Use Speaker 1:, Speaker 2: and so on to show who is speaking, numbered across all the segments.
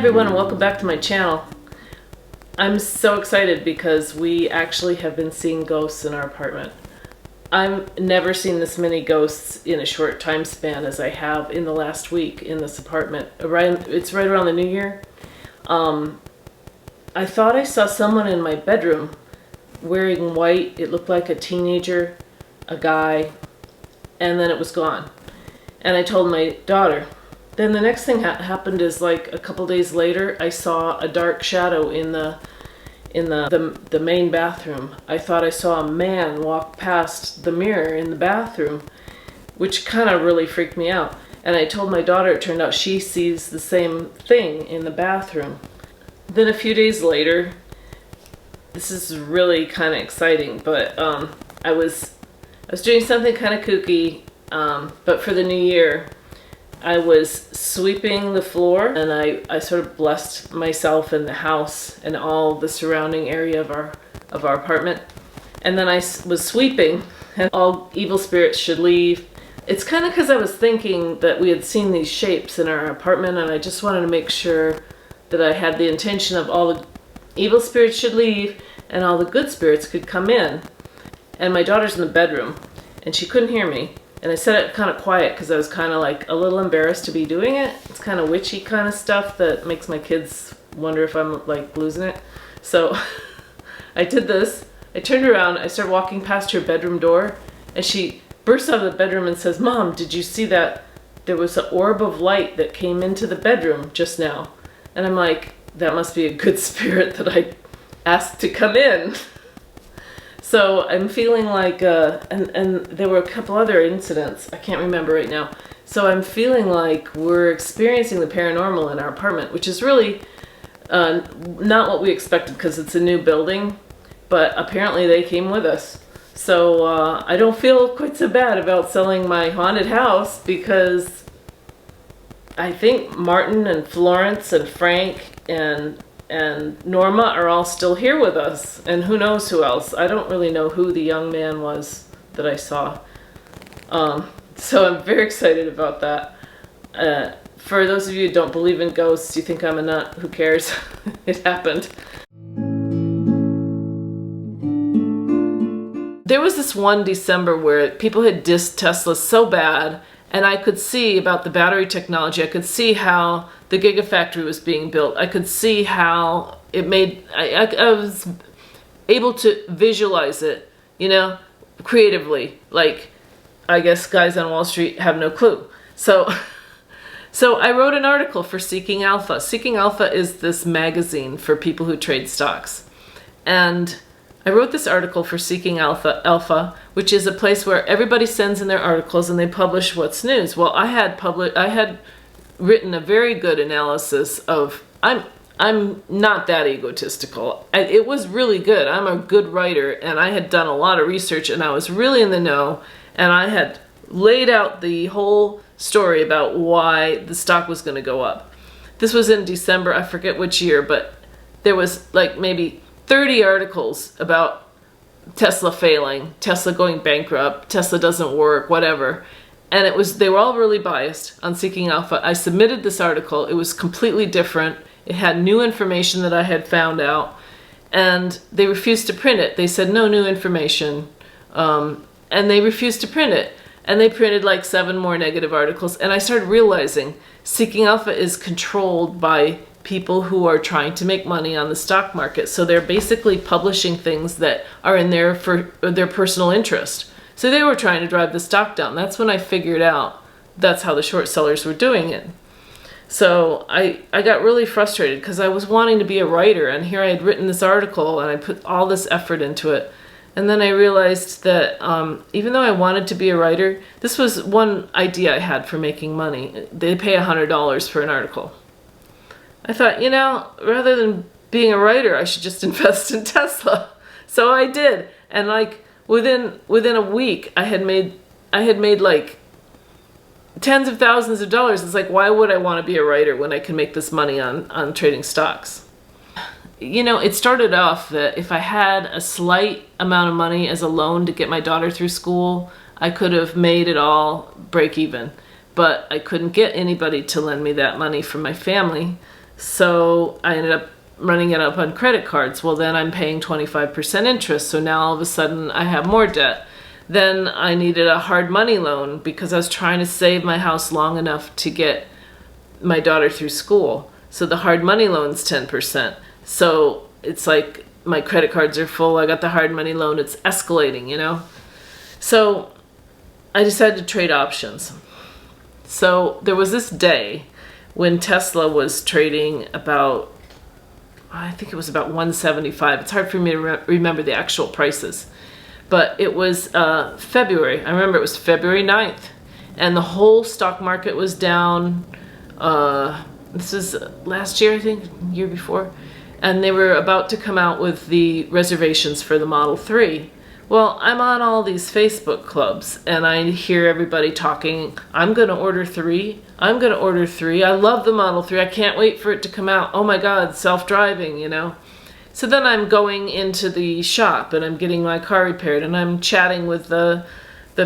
Speaker 1: everyone, and welcome back to my channel. I'm so excited because we actually have been seeing ghosts in our apartment. I've never seen this many ghosts in a short time span as I have in the last week in this apartment. It's right around the new year. I thought I saw someone in my bedroom wearing white. It looked like a teenager, a guy, and then it was gone. And I told my daughter. Then the next thing happened is like a couple days later, I saw a dark shadow in the main bathroom. I thought I saw a man walk past the mirror in the bathroom, which kind of really freaked me out. And I told my daughter, it turned out she sees the same thing in the bathroom. Then a few days later, this is really kind of exciting, but I was doing something kind of kooky, but for the new year, I was sweeping the floor, and I sort of blessed myself and the house and all the surrounding area of our apartment. And then I was sweeping, and all evil spirits should leave. It's kind of because I was thinking that we had seen these shapes in our apartment, and I just wanted to make sure that I had the intention of all the evil spirits should leave and all the good spirits could come in. And my daughter's in the bedroom, and she couldn't hear me. And I said it kind of quiet because I was kind of like a little embarrassed to be doing it. It's kind of witchy kind of stuff that makes my kids wonder if I'm like losing it. So I did this. I turned around. I started walking past her bedroom door, and she bursts out of the bedroom and says, "Mom, did you see that? There was an orb of light that came into the bedroom just now." And I'm like, that must be a good spirit that I asked to come in. So I'm feeling like, and there were a couple other incidents, I can't remember right now. So I'm feeling like we're experiencing the paranormal in our apartment, which is really not what we expected because it's a new building, but apparently they came with us. So I don't feel quite so bad about selling my haunted house because I think Martin and Florence and Frank and Norma are all still here with us, and who knows who else. I don't really know who the young man was that I saw. So I'm very excited about that. For those of you who don't believe in ghosts, you think I'm a nut, who cares? It happened. There was this one December where people had dissed Tesla so bad, and I could see about the battery technology. I could see how the Gigafactory was being built. I could see how it made, I was able to visualize it, you know, creatively. Like, I guess guys on Wall Street have no clue. So I wrote an article for Seeking Alpha. Seeking Alpha is this magazine for people who trade stocks. And I wrote this article for Seeking Alpha, which is a place where everybody sends in their articles and they publish what's news. Well, I had written a very good analysis of, I'm not that egotistical. It was really good. I'm a good writer, and I had done a lot of research, and I was really in the know, and I had laid out the whole story about why the stock was going to go up. This was in December, I forget which year, but there was like maybe 30 articles about Tesla failing, Tesla going bankrupt, Tesla doesn't work, whatever. And they were all really biased on Seeking Alpha. I submitted this article. It was completely different. It had new information that I had found out, and they refused to print it. They said no new information, and they refused to print it. And they printed like 7 more negative articles. And I started realizing Seeking Alpha is controlled by people who are trying to make money on the stock market. So they're basically publishing things that are in there for their personal interest. So they were trying to drive the stock down. That's when I figured out that's how the short sellers were doing it. So I got really frustrated because I was wanting to be a writer, and here I had written this article and I put all this effort into it. And then I realized that even though I wanted to be a writer, this was one idea I had for making money. They pay $100 for an article. I thought, you know, rather than being a writer, I should just invest in Tesla. So I did. And like within a week, I had made like tens of thousands of dollars. It's like, why would I want to be a writer when I can make this money on trading stocks? You know, it started off that if I had a slight amount of money as a loan to get my daughter through school, I could have made it all break even. But I couldn't get anybody to lend me that money from my family. So I ended up running it up on credit cards. Well, then I'm paying 25% interest. So now all of a sudden I have more debt. Then I needed a hard money loan because I was trying to save my house long enough to get my daughter through school. So the hard money loan's 10%. So it's like my credit cards are full. I got the hard money loan. It's escalating, you know? So I decided to trade options. So there was this day when Tesla was trading about, I think it was about 175. It's hard for me to remember the actual prices. But it was February. I remember it was February 9th. And the whole stock market was down. This is last year, I think, year before. And they were about to come out with the reservations for the Model 3. Well, I'm on all these Facebook clubs, and I hear everybody talking, I'm going to order 3. I'm going to order 3. I love the Model 3. I can't wait for it to come out. Oh my God, self-driving, you know. So then I'm going into the shop, and I'm getting my car repaired, and I'm chatting with the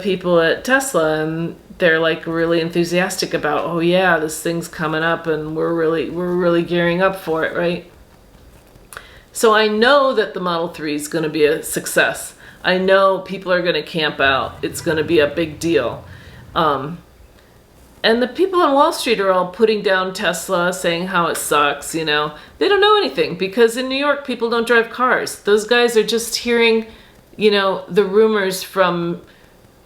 Speaker 1: people at Tesla, and they're like really enthusiastic about, oh yeah, this thing's coming up, and we're really gearing up for it, right? So I know that the Model 3 is going to be a success. I know people are going to camp out. It's going to be a big deal. And the people on Wall Street are all putting down Tesla, saying how it sucks, you know. They don't know anything because in New York, people don't drive cars. Those guys are just hearing, you know, the rumors from,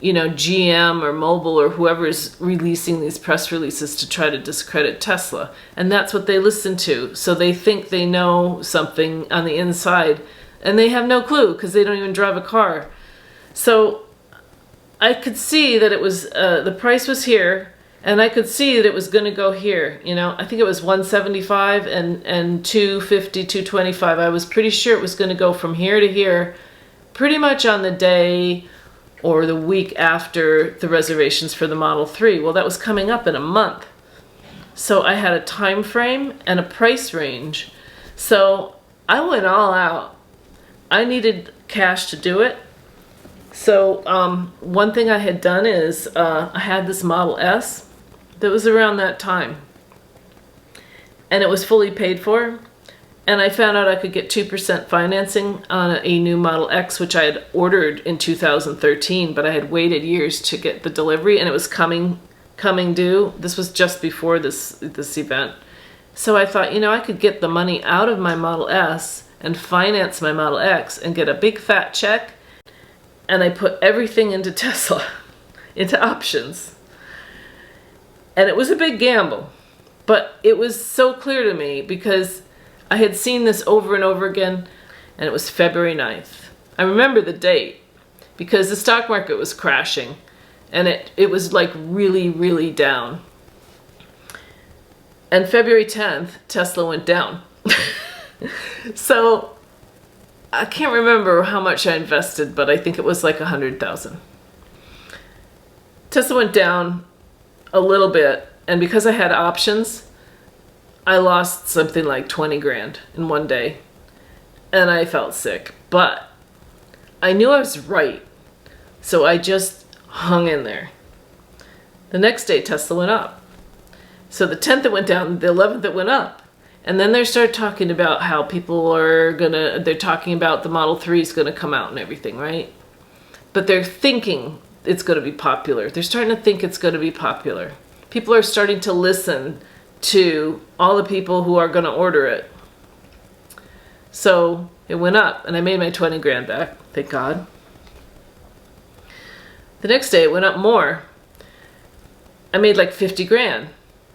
Speaker 1: you know, GM or Mobil or whoever's releasing these press releases to try to discredit Tesla. And that's what they listen to. So they think they know something on the inside. And they have no clue because they don't even drive a car. So I could see that it was, the price was here, and I could see that it was going to go here. You know, I think it was 175 and 250, 225. I was pretty sure it was going to go from here to here pretty much on the day or the week after the reservations for the Model 3. Well, that was coming up in a month. So I had a time frame and a price range. So I went all out. I needed cash to do it. So one thing I had done is I had this Model S that was around that time. And it was fully paid for. And I found out I could get 2% financing on a new Model X, which I had ordered in 2013, but I had waited years to get the delivery, and it was coming due. This was just before this event. So I thought, you know, I could get the money out of my Model S and finance my Model X and get a big fat check, and I put everything into Tesla, into options. And it was a big gamble, but it was so clear to me because I had seen this over and over again, and it was February 9th. I remember the date because the stock market was crashing, and it was like really, really down. And February 10th, Tesla went down. So I can't remember how much I invested, but I think it was like 100,000. Tesla went down a little bit, and because I had options, I lost something like 20 grand in one day, and I felt sick, but I knew I was right, so I just hung in there. The next day, Tesla went up. So the 10th it went down, the 11th it went up. And then they started talking about how people they're talking about the Model 3 is gonna come out and everything, right? But they're thinking it's gonna be popular. They're starting to think it's gonna be popular. People are starting to listen to all the people who are gonna order it. So it went up, and I made my 20 grand back, thank God. The next day it went up more. I made like 50 grand.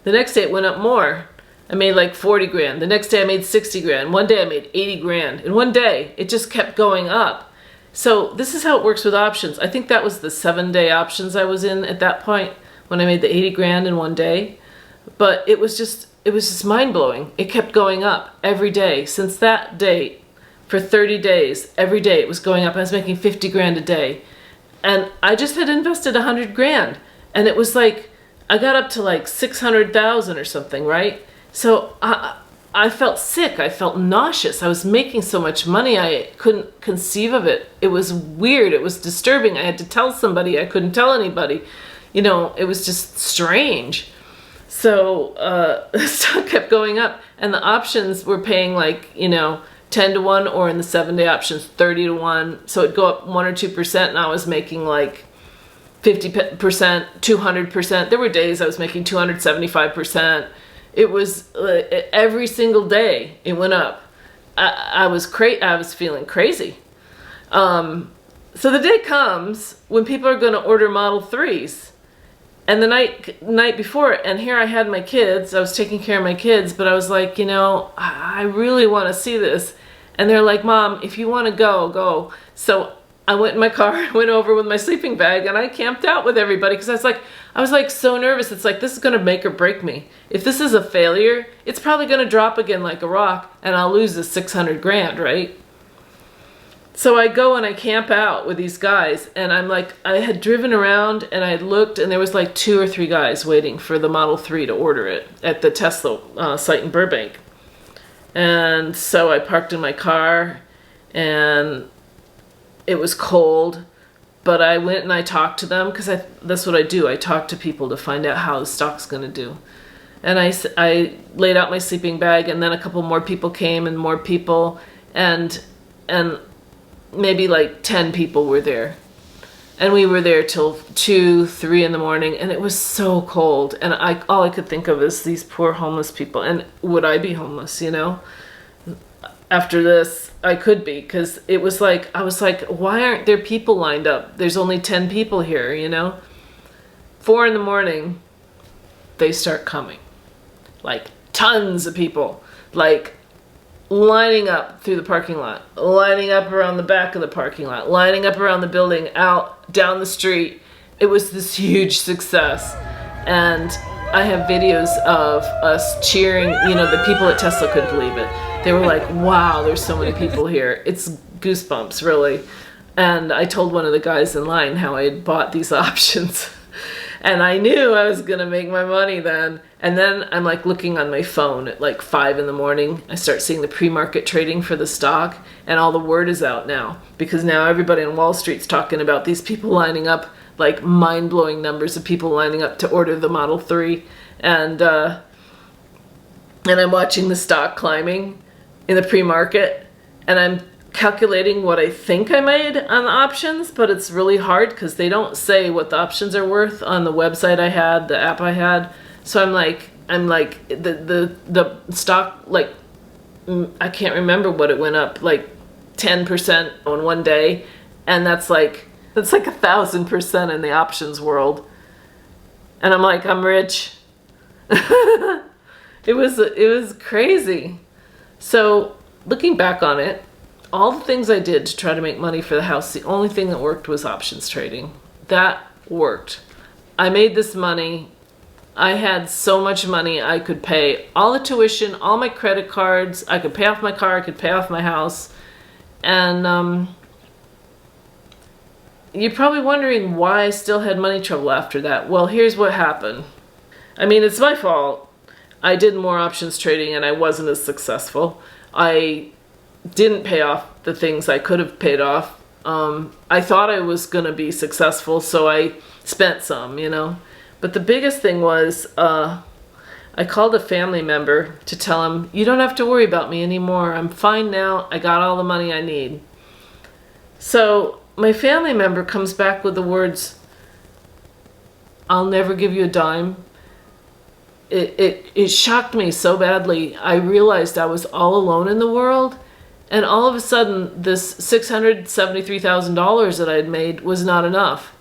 Speaker 1: The next day it went up more. I made like 40 grand. The next day I made 60 grand. One day I made 80 grand. In one day, it just kept going up. So this is how it works with options. I think that was the 7-day options I was in at that point when I made the 80 grand in one day. But it was just mind-blowing. It kept going up every day. Since that date, for 30 days, every day it was going up. I was making 50 grand a day. And I just had invested 100 grand. And it was like, I got up to like 600,000 or something, right? So I felt sick. I felt nauseous. I was making so much money. I couldn't conceive of it. It was weird. It was disturbing. I had to tell somebody. I couldn't tell anybody. You know, it was just strange. So the stock kept going up, and the options were paying like, 10 to 1, or in the 7-day options, 30 to 1. So it'd go up 1 or 2%, and I was making like 50%, 200%. There were days I was making 275%. It was every single day it went up. I was feeling crazy. So the day comes when people are going to order Model 3s. And the night before, and here I had my kids, I was taking care of my kids, but I was like, I really want to see this. And they're like, Mom, if you want to go, go. So I went in my car, went over with my sleeping bag, and I camped out with everybody because I was like so nervous. It's like, this is going to make or break me. If this is a failure, it's probably going to drop again like a rock, and I'll lose the 600 grand, right? So I go and I camp out with these guys, and I'm like, I had driven around and I had looked, and there was like 2 or 3 guys waiting for the Model 3 to order it at the Tesla site in Burbank. And so I parked in my car, and it was cold, but I went and I talked to them because that's what I do. I talk to people to find out how the stock's going to do. And I laid out my sleeping bag, and then a couple more people came, and more people, and maybe like 10 people were there. And we were there till 2, 3 in the morning, and it was so cold. And all I could think of is these poor homeless people. And would I be homeless, After this, I could be, because it was like, I was like, why aren't there people lined up? There's only 10 people here, 4 in the morning, they start coming. Like tons of people, like lining up through the parking lot, lining up around the back of the parking lot, lining up around the building, out, down the street. It was this huge success. And I have videos of us cheering, the people at Tesla couldn't believe it. They were like, wow, there's so many people here. It's goosebumps, really. And I told one of the guys in line how I had bought these options. And I knew I was going to make my money then. And then I'm like looking on my phone at like 5 in the morning. I start seeing the pre-market trading for the stock, and all the word is out now, because now everybody on Wall Street's talking about these people lining up, like mind-blowing numbers of people lining up to order the Model 3. And I'm watching the stock climbing in the pre-market, and I'm calculating what I think I made on the options, but it's really hard because they don't say what the options are worth on the website I had, the app I had. So I'm like the stock, like, I can't remember what it went up, like 10% on one day, and that's like 1,000% in the options world. And I'm like, I'm rich. It was crazy. So looking back on it, all the things I did to try to make money for the house, the only thing that worked was options trading. That worked. I made this money. I had so much money I could pay all the tuition, all my credit cards. I could pay off my car. I could pay off my house. And you're probably wondering why I still had money trouble after that. Well, here's what happened. I mean, it's my fault. I did more options trading and I wasn't as successful. I didn't pay off the things I could have paid off. I thought I was going to be successful, so I spent some, But the biggest thing was I called a family member to tell him, you don't have to worry about me anymore. I'm fine now. I got all the money I need. So my family member comes back with the words, I'll never give you a dime. It shocked me so badly. I realized I was all alone in the world. And all of a sudden, this $673,000 that I had made was not enough.